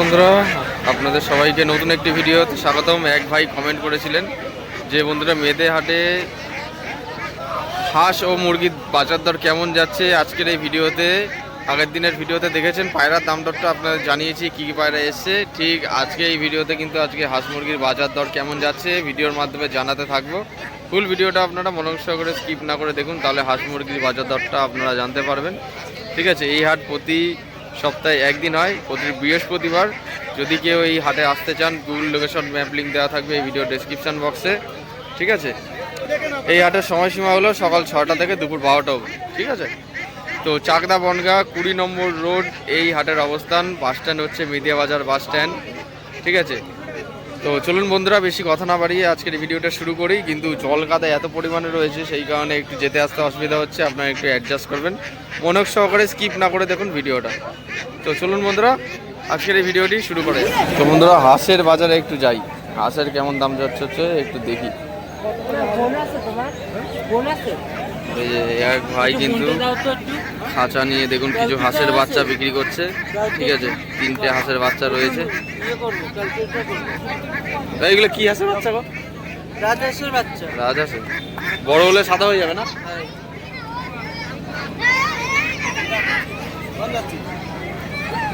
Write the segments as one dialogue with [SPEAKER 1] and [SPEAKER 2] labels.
[SPEAKER 1] বন্ধুরা, আপনাদের সবাইকে নতুন একটি ভিডিওতে স্বাগতম। এক ভাই কমেন্ট করেছিলেন যে বন্ধুরা মেদে হাটে হাঁস ও মুরগির বাজার দর কেমন যাচ্ছে। আজকের এই ভিডিওতে আগের দিনের ভিডিওতে দেখেছেন পায়রার দাম দরটা আপনাদের জানিয়েছি, কী কী পায়রা এসছে। ঠিক আজকে এই ভিডিওতে কিন্তু আজকে হাঁস মুরগির বাজার দর কেমন যাচ্ছে ভিডিওর মাধ্যমে জানাতে থাকবো। ফুল ভিডিওটা আপনারা মনোযোগ সহকারে স্কিপ না করে দেখুন, তাহলে হাঁস মুরগির বাজার দরটা আপনারা জানতে পারবেন। ঠিক আছে, এই হাট প্রতি সপ্তাহে একদিন হয়, প্রতি বৃহস্পতিবার। যদি কেউ এই হাটে আসতে চান, গুগল লোকেশন ম্যাপ লিঙ্ক দেওয়া থাকবে এই ভিডিও ডেসক্রিপশন বক্সে। ঠিক আছে, এই হাটের সময়সীমা হলো সকাল 6টা থেকে দুপুর 12টা অবধি। ঠিক আছে, তো চাকদা বনগা 20 নম্বর রোড এই হাটের অবস্থান। বাস স্ট্যান্ড হচ্ছে মেদিয়া বাজার বাস স্ট্যান্ড। ঠিক আছে, তো চলুন বন্ধুরা, বেশি কথা না বাড়িয়ে আজকের ভিডিওটা শুরু করি। কিন্তু জল কাদা এত পরিমাণে রয়েছে, সেই কারণে একটু যেতে আসতে অসুবিধা হচ্ছে, আপনারা একটু অ্যাডজাস্ট করবেন। মনোযোগ সহকারে স্কিপ না করে দেখুন ভিডিওটা। তো চলুন বন্ধুরা, আজকের এই ভিডিওটি শুরু করে। তো বন্ধুরা, হাঁসের বাজারে একটু যাই, হাঁসের কেমন দাম যাচ্ছে একটু দেখি। এই যে এক ভাই কিন্তু খাঁচা নিয়ে দেখুন কিছু হাঁসের বাচ্চা বিক্রি করছে। ঠিক আছে, 3টে হাঁসের বাচ্চা রয়েছে। এইগুলো কি হাঁসের বাচ্চা গো?
[SPEAKER 2] রাজহাঁসের বাচ্চা।
[SPEAKER 1] রাজহাঁসের বড় হলে সাদা হয়ে যাবে না?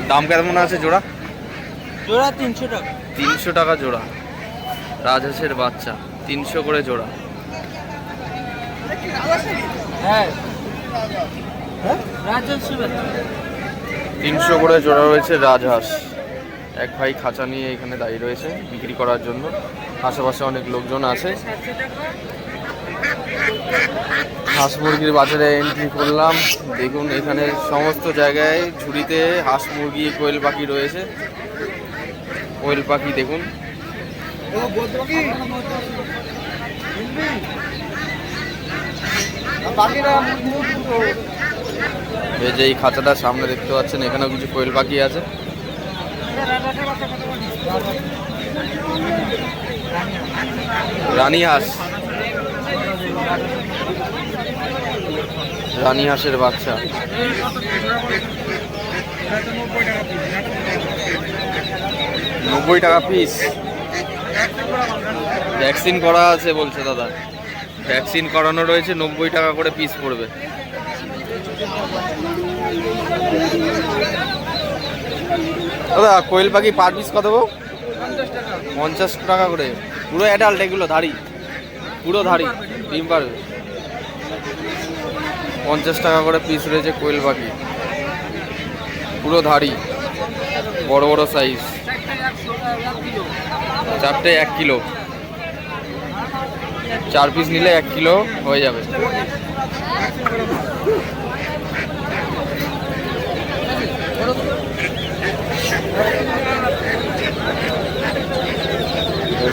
[SPEAKER 1] দাম কেমন আছে জোড়া?
[SPEAKER 2] জোড়া 300 টাকা।
[SPEAKER 1] 300 টাকা জোড়া রাজহাঁসের বাচ্চা, 300 করে জোড়া।
[SPEAKER 2] হ্যাঁ, রাজহাঁসের বাচ্চা
[SPEAKER 1] 300 করে জোড়া রয়েছে রাজহাঁস। এক ভাই খাঁচা নিয়ে এখানে দাঁড়িয়ে রয়েছে বিক্রি করার জন্য। আশেপাশে অনেক লোকজন আছে। হাঁস মুরগির বাজারে এন্ট্রি করলাম। দেখুন এখানে সমস্ত জায়গায় ঝুড়িতে হাঁস মুরগি কোয়েল পাখি রয়েছে। কোয়েল পাখি দেখুন, এই যে এই খাঁচাটার সামনে দেখতে পাচ্ছেন, এখানেও কিছু কোয়েল পাখি আছে। রানী হাঁস, রানী হাঁসের বাচ্চা 90 টাকা পিস। ভ্যাকসিন করা আছে বলছে দাদা, ভ্যাকসিন করানো রয়েছে, 90 টাকা করে পিস পড়বে। দাদা কোয়েল পাখি পার পিস কত গো? 50 টাকা করে। পুরো অ্যাডাল্ট এগুলো? ধাড়ি পুরো ধাড়ি ডিম পারবে। 50 টাকা করে পিস রয়েছে কোয়েল পাখি, পুরো ধাড়ি, বড় বড় সাইজ। 4টে 1 কিলো, 4 পিস নিলে 1 কিলো হয়ে যাবে।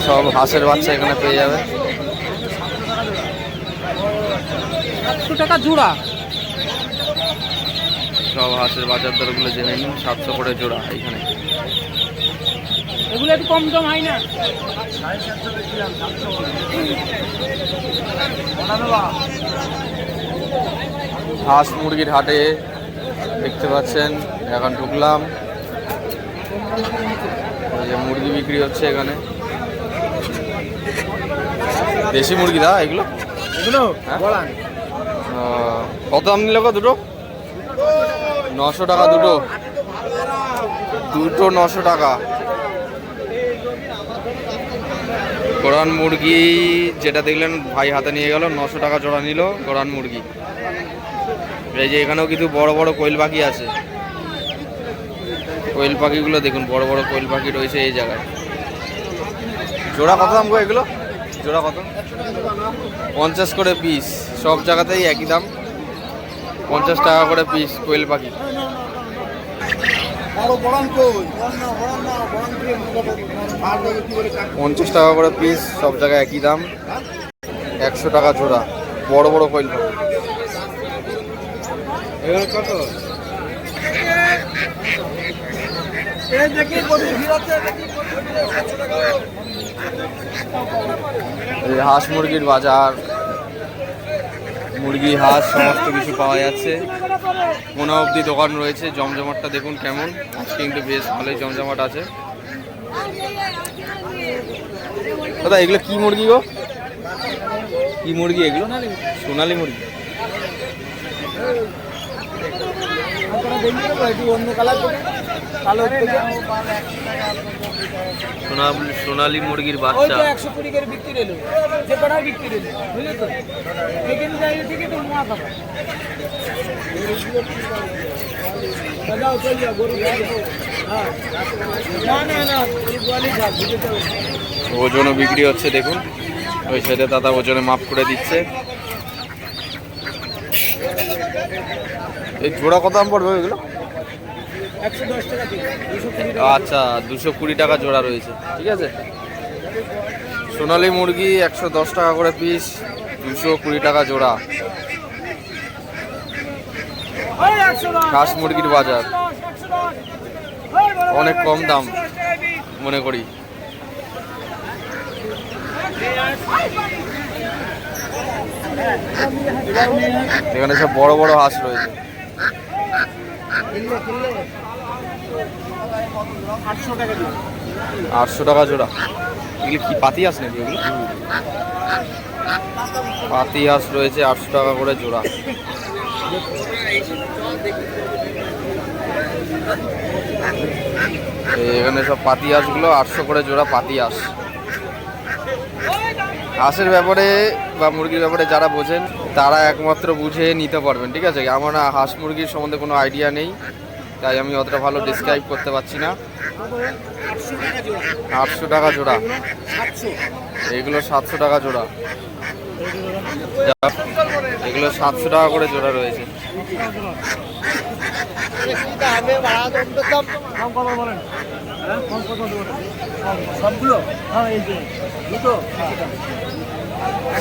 [SPEAKER 1] সব হাঁসের বাচ্চা এখানে পেয়ে যাবে।
[SPEAKER 2] 700 টাকা জোড়া।
[SPEAKER 1] সব হাঁসের বাজার দরগুলো জেনে নিন। 700 করে জোড়া এখানে।
[SPEAKER 2] এগুলো একটু কম দাম হয় না?
[SPEAKER 1] হাঁস মুরগির হাটে দেখতে পাচ্ছেন, এখন ঢুকলাম। এই যে মুরগি বিক্রি হচ্ছে এখানে, দেশি মুরগি দা এগুলো। কত দাম নিল গো দুটো? 900 টাকা দুটো, 900 টাকা। কোরান মুরগি যেটা দেখলেন ভাই হাতে নিয়ে গেল, 900 টাকা জোড়া নিল কোরান মুরগি। এই যে এখানেও কিন্তু বড় বড় কোয়েল পাখি আছে। কোয়েল পাখিগুলো দেখুন, বড় বড় কোয়েল পাখি রয়েছে এই জায়গায়। জোড়া কত দাম গো এগুলো? জোড়া কত? 50 করে পিস। সব জায়গাতেই একই দাম, 50 টাকা করে পিস কোয়েল পাখি। 50 টাকা করে পিস, সব জায়গায় একই দাম। 100 টাকা জোড়া বড় বড় কোয়েল পাখি। কত? হাঁস মুরগির বাজার, মুরগি হাঁস সমস্ত কিছু পাওয়া যাচ্ছে। কোনা অবধি দোকান রয়েছে। জমজমাটটা দেখুন কেমন, আজকে কিন্তু বেশ ভালোই জমজমাট আছে। দাদা এগুলো কি মুরগি গো? কি মুরগি এগুলো? সোনালী মুরগি। সোনালী মুরগির বাচ্চা। ওজনও বিক্রি হচ্ছে দেখুন, ওই সাইডে দাদা ওজনে মাপ করে দিচ্ছে। এই জোড়া কত দাম পড়বে এগুলো?
[SPEAKER 2] 110 টাকা।
[SPEAKER 1] আচ্ছা, 220 টাকা জোড়া রয়েছে, ঠিক আছে। সোনালী মুরগি 110 টাকা করে পিস, 220 টাকা জোড়া। হাঁস মুরগির বাজার অনেক কম দাম মনে করি। এখানে সব বড় বড় হাঁস রয়েছে। 800 টাকা জোড়া। এগুলো কি পাতি হাঁস নাকি? এগুলো পাতি হাঁস রয়েছে, 800 টাকা করে জোড়া। এখানে সব পাতি হাঁসগুলো 800 করে জোড়া পাতি হাঁস। হাঁসের ব্যাপারে বা মুরগির ব্যাপারে যারা বোঝেন তারা একমাত্র বুঝে নিতে পারবেন, ঠিক আছে। আমার হাঁস মুরগির সম্বন্ধে কোনো আইডিয়া নেই, তাই আমি অতটা ভালো ডিসক্রাইব করতে পারছি না। 800 টাকা জোড়া। এগুলো 700 টাকা জোড়া। এগুলো 700 টাকা করে জোড়া রয়েছে।
[SPEAKER 2] সবগুলো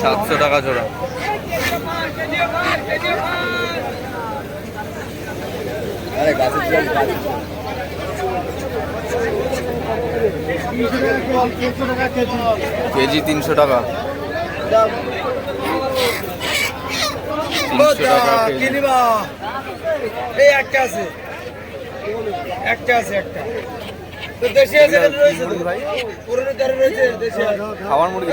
[SPEAKER 1] 700 টাকা জোড়া। কেজি 300 টাকা। 300 টাকা কেজি। খাওয়ার মুরগি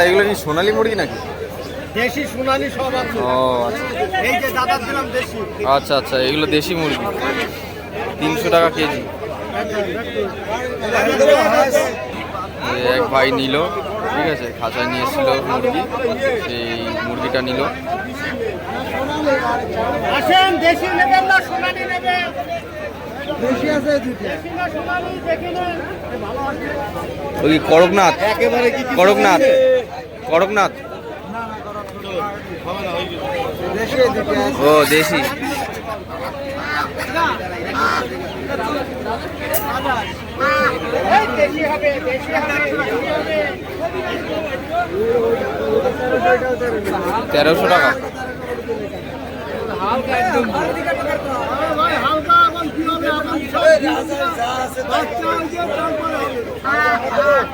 [SPEAKER 1] এগুলো কি সোনালী মুরগি নাকি?
[SPEAKER 2] দেশি সোনালী সব আছে।
[SPEAKER 1] ও আচ্ছা,
[SPEAKER 2] এই যে দাদা দিলাম দেশি।
[SPEAKER 1] আচ্ছা আচ্ছা, এগুলো দেশি মুরগি, 300 টাকা কেজি। এক ভাই নিল, ঠিক আছে, খাঁচায় নিয়ে এসেছিল মুরগি, সেই মুরগিটা নিল।
[SPEAKER 2] আসেন, দেশি নেবেন না সোনালী নেবেন? দেশি আছে দুটো। দেশি না সোনালী দেখে নেন। ভালো আছে।
[SPEAKER 1] ওই করকনাথ,
[SPEAKER 2] একেবারে কি
[SPEAKER 1] করকনাথ, করকনাথ।
[SPEAKER 2] না না করকনাথ। দেশি দুটো আছে।
[SPEAKER 1] ও দেশি।
[SPEAKER 2] এই দেশি হবে, দেশি হবে।
[SPEAKER 1] 1300 টাকা।
[SPEAKER 2] হালকা একদম ভাই, হালকা এখন কি হবে? এখন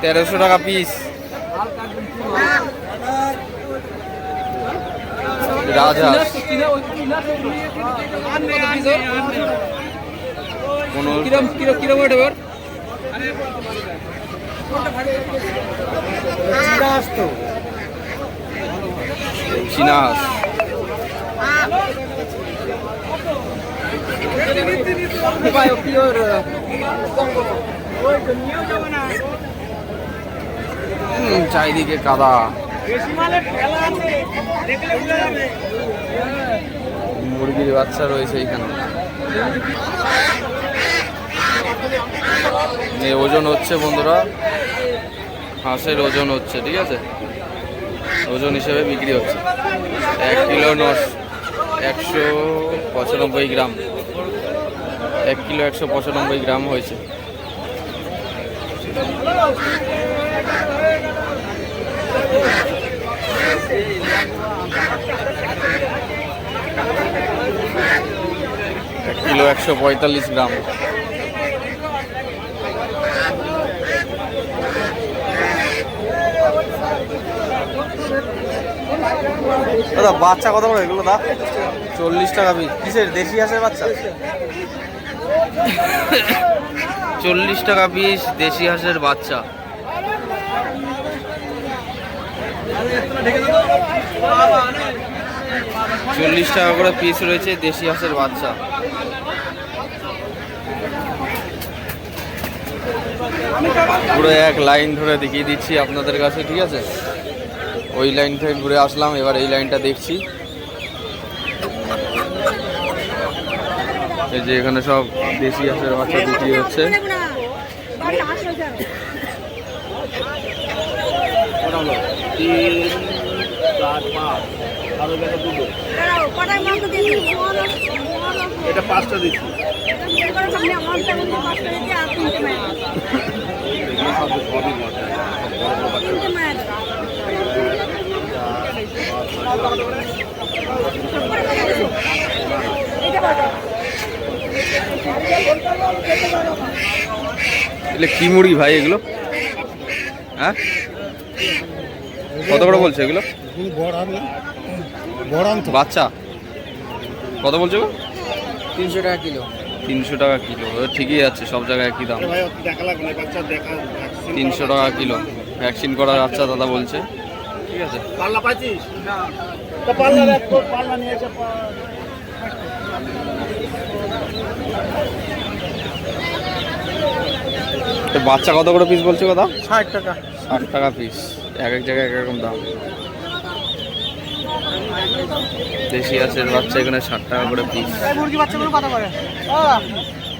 [SPEAKER 1] 1300 টাকা পিস। রাজহাঁস 15। চীনা হাঁস। চারিদিকে কাদা। মুরগির বাচ্চা রয়েছে এখানে। ওজন হচ্ছে বন্ধুরা, হাঁসের ওজন হচ্ছে, ঠিক আছে, ওজন হিসেবে বিক্রি হচ্ছে। 1 কিলো 195 গ্রাম, 1 কিলো 195 গ্রাম হয়েছে। কিলো 145 গ্রাম। দাদা বাচ্চা কত করে এগুলো? দা 40 টাকা পিস। কিসের? দেশি হাঁসের বাচ্চা? 40 টাকা পিস দেশি হাঁসের বাচ্চা। চল্লিশ টাকা করে পিস রয়েছে দেশি হাঁসের বাচ্চা। পুরো এক লাইন ধরে দেখিয়ে দিচ্ছি আপনাদের কাছে, ঠিক আছে? ওই লাইন থেকে ঘুরে আসলাম, এবার এই লাইনটা দেখছি। এই যে এখানে সব দেশি হাঁসের বাচ্চা বিক্রি হচ্ছে।
[SPEAKER 2] এটা 5টা দিচ্ছি।
[SPEAKER 1] এগুলো কি মুরগি ভাই এগুলো? হ্যাঁ, কত করে বলছে এগুলো? বাচ্চা কত বলছো?
[SPEAKER 2] 300 টাকা কিলো।
[SPEAKER 1] 300 টাকা কিলো। ঠিকই আছে, সব জায়গায় একই দাম। 300 টাকা কিলো ভ্যাকসিন করা বাচ্চা দাদা বলছে, ঠিক আছে?
[SPEAKER 2] পাল্লা পাইছিস? তো পাল্লা দেখ, পাল্লা নিয়েছে।
[SPEAKER 1] তো বাচ্চা কত করে পিস বলছে কথা?
[SPEAKER 2] 60 টাকা।
[SPEAKER 1] 60 টাকা পিস। এক এক জায়গায় এক রকম দাম। দেশি হাঁসের বাচ্চা এখানে 60 টাকা করে পিস।
[SPEAKER 2] মুরগি বাচ্চাগুলো কত করে?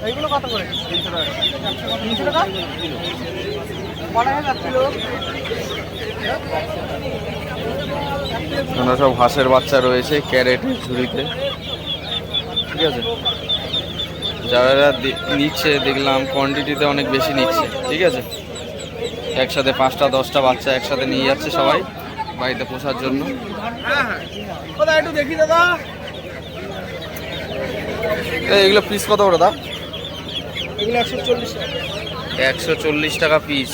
[SPEAKER 2] এইগুলো কত করে? 300 টাকা। 300 টাকা বড় হয়ে যাচ্ছিল।
[SPEAKER 1] এখানে সব হাঁসের বাচ্চা রয়েছে ক্যারেটে, ঝুড়িতে, ঠিক আছে? যারা নিচ্ছে দেখলাম কোয়ান্টিটিতে অনেক বেশি নিচ্ছে, ঠিক আছে? একসাথে 5টা 10টা বাচ্চা একসাথে নিয়ে যাচ্ছে সবাই বাড়িতে পোষার জন্য।
[SPEAKER 2] একটু দেখি দাদা,
[SPEAKER 1] এগুলো পিস কত করে দা?
[SPEAKER 2] এগুলো 140 টাকা।
[SPEAKER 1] 140 টাকা পিস।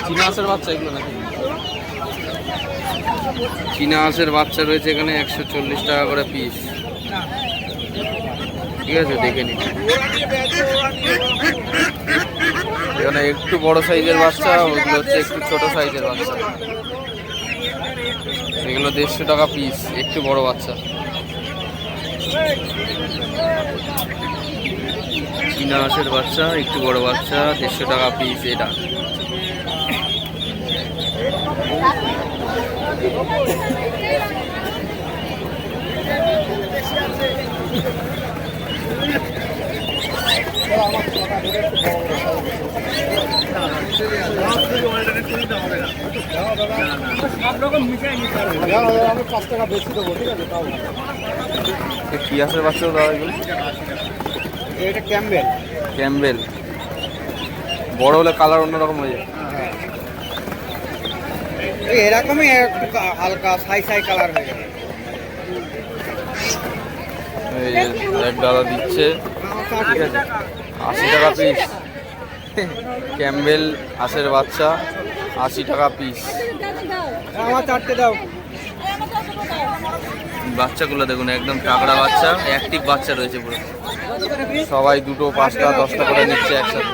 [SPEAKER 1] চীনা হাঁসের বাচ্চা এগুলো নাকি? চীনা হাঁসের বাচ্চা রয়েছে এখানে 140 টাকা করে পিস, ঠিক আছে? দেখে নিন। এখানে একটু বড় সাইজের বাচ্চা, ওইগুলো হচ্ছে একটু ছোট সাইজের বাচ্চা। এগুলো 150 টাকা পিস, একটু বড় বাচ্চা। চীনা হাঁসের বাচ্চা, একটু বড় বাচ্চা, 150 টাকা পিস এটা।
[SPEAKER 2] আমি 5 টাকা বেশি দেবো, ঠিক আছে? তাও
[SPEAKER 1] কি হাঁসের বাচ্চা দাদা এগুলো?
[SPEAKER 2] এটা ক্যাম্বেল।
[SPEAKER 1] ক্যাম্বেল বড় হলে কালার অন্যরকম হয়ে যায়।
[SPEAKER 2] এরকমই একটু হালকা ছাই ছাই কালার হয়ে যাবে।
[SPEAKER 1] এই যে এক দাদা দিচ্ছে, ঠিক আছে? 80 টাকা পিস। ক্যাম্বেল হাঁসের বাচ্চা 80 টাকা পিস।
[SPEAKER 2] আমার 4টে দাও।
[SPEAKER 1] বাচ্চাগুলো দেখুন একদম তাগড়া বাচ্চা, অ্যাক্টিভ বাচ্চা রয়েছে পুরো। সবাই 2টো 5টা 10টা করে নিচ্ছে একসাথে।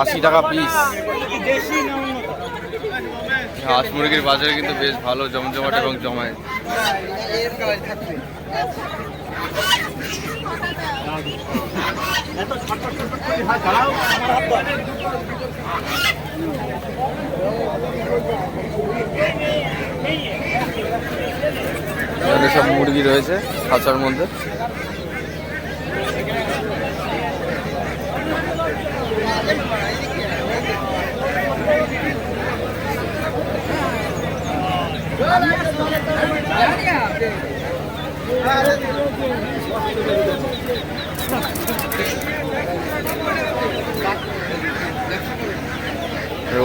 [SPEAKER 1] 80 টাকা পিস। হাঁস মুরগির বাজারে কিন্তু বেশ ভালো জমজমাট এবং জমায়। এখানে সব মুরগি রয়েছে খাঁচার মধ্যে।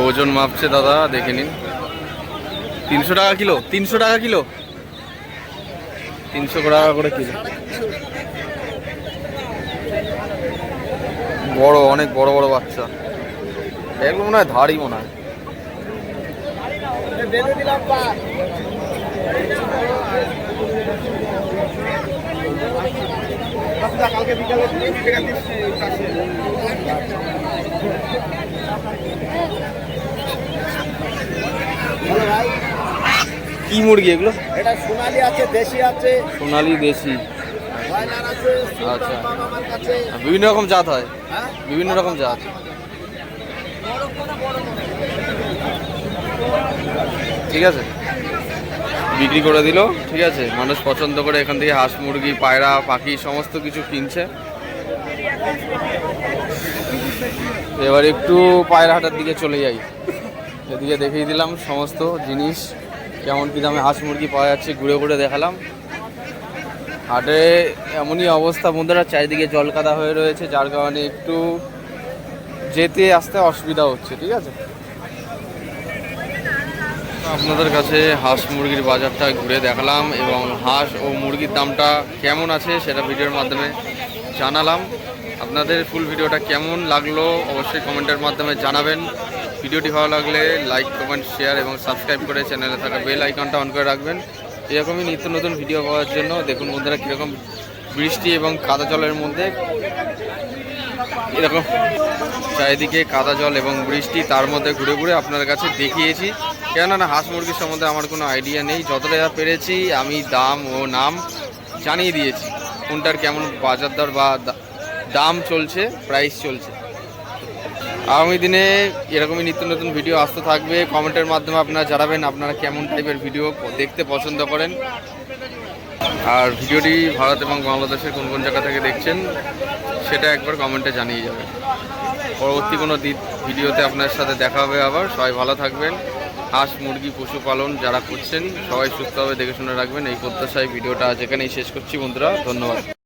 [SPEAKER 1] ওজন মাপছে দাদা, দেখে নিন। 300 টাকা কিলো। 300 টাকা কিলো। 300 টাকা করে কিলো। বড়, অনেক বড় বড় বাচ্চা। এগুলো মনে হয় ধাড়ি মনে হয়।
[SPEAKER 2] কালকে বিকালে
[SPEAKER 1] কি মুরগি এগুলো?
[SPEAKER 2] এটা সোনালি আছে, দেশি আছে,
[SPEAKER 1] সোনালি দেশি।
[SPEAKER 2] ব্রয়লার আছে,
[SPEAKER 1] আচ্ছা।
[SPEAKER 2] আমার কাছে।
[SPEAKER 1] বিভিন্ন রকম জাত হয়,
[SPEAKER 2] হ্যাঁ,
[SPEAKER 1] বিভিন্ন রকম জাত। ঠিক আছে, বিক্রি করে দিল। ঠিক আছে, মানুষ পছন্দ করে এখান থেকে হাঁস মুরগি পায়রা পাখি সমস্ত কিছু কিনছে। এবার একটু পায়রা হাটের দিকে চলে যাই, এদিকে দেখিয়ে দিলাম সমস্ত জিনিস কেমন কী দামে হাঁস মুরগি পাওয়া যাচ্ছে, ঘুরে ঘুরে দেখালাম। হাটে এমনই অবস্থা বন্ধুরা, চারিদিকে জলকাদা হয়ে রয়েছে, যার কারণে একটু যেতে আসতে অসুবিধা হচ্ছে। ঠিক আছে, আপনাদের কাছে হাঁস মুরগির বাজারটা ঘুরে দেখালাম এবং হাঁস ও মুরগির দামটা কেমন আছে সেটা ভিডিওর মাধ্যমে জানালাম। আপনাদের ফুল ভিডিওটা কেমন লাগলো অবশ্যই কমেন্টের মাধ্যমে জানাবেন। ভিডিওটি ভালো লাগলে লাইক কমেন্ট শেয়ার এবং সাবস্ক্রাইব করে চ্যানেলে থাকা বেল আইকনটা অন করে রাখবেন। এরকমই নিত্য নতুন ভিডিও পাওয়ার জন্য। দেখুন বন্ধুরা কীরকম বৃষ্টি এবং কাদা জলের মধ্যে, এরকম চারিদিকে কাদা জল এবং বৃষ্টি, তার মধ্যে ঘুরে ঘুরে আপনার কাছে দেখিয়েছি। কেননা হাঁস মুরগির সম্বন্ধে আমার কোনো আইডিয়া নেই, যতটা পেরেছি আমি দাম ও নাম জানিয়ে দিয়েছি, কোনটার কেমন বাজার দর বা দাম চলছে, প্রাইস চলছে। আগামী দিনে এরকমই নিত্য নতুন ভিডিও আসতে থাকবে। কমেন্টের মাধ্যমে আপনারা জানাবেন আপনারা কেমন টাইপের ভিডিও দেখতে পছন্দ করেন। আর ভিডিওটি ভারত এবং বাংলাদেশের কোন কোন জায়গা থেকে দেখছেন সেটা একবার কমেন্টে জানিয়ে যাবেন। পরবর্তী কোনো ভিডিওতে আপনার সাথে দেখা হবে আবার। সবাই ভালো থাকবেন। হাঁস মুরগি পশুপালন যারা করছেন সবাই সুস্থভাবে দেখে শুনে রাখবেন। এই প্রত্যাশায় ভিডিওটা আজ এখানেই শেষ করছি বন্ধুরা, ধন্যবাদ।